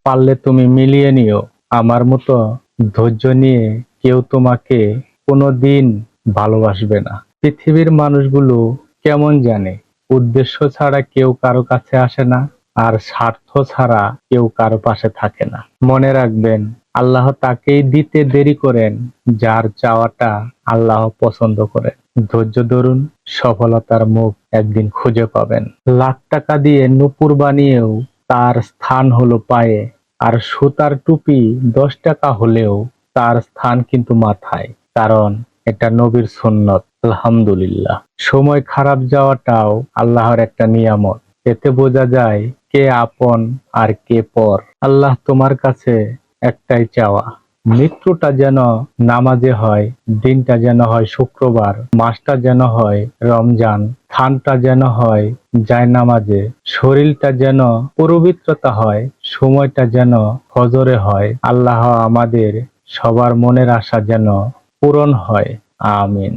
পারলে তুমি মিলিয়ে নিও। আমার মতো ধৈর্য নিয়ে কেউ তোমাকে কোনোদিন ভালোবাসবে না। পৃথিবীর মানুষগুলো কেমন জানে, উদ্দেশ্য ছাড়া কেউ কারো কাছে আসে না, আর স্বার্থ ছাড়া কেউ কারো পাশে থাকে না। মনে রাখবেন, আল্লাহ তাকেই দিতে দেরি করেন যার চাওয়াটা আল্লাহ পছন্দ করেন। ধৈর্য ধরুন, সফলতার মুখ একদিন খুঁজে পাবেন। লাখ টাকা দিয়ে নূপুর বানিয়েও তার স্থান হলো পায়ে, আর সুতার টুপি 10 টাকা হলেও তার স্থান কিন্তু মাথায়, কারণ এটা নবীর সুন্নত। আলহামদুলিল্লাহ। সময় খারাপ যাওয়াটাও আল্লাহর একটা নিয়ামত। এতে বোঝা যায় কে আপন আর কে পর। আল্লাহ তোমার কাছে একটাই চাওয়া, মৃত্যুটা যেন নামাজে হয়, দিনটা যেন হয় শুক্রবার, মাসটা যেন হয় রমজান, স্থানটা যেন হয় জায়নামাজে, শরীরটা যেন পবিত্রতা হয়, সময়টা যেন ফজরে হয়। আল্লাহ আমাদের সবার মনের আশা যেন পূরণ হয়। আমিন।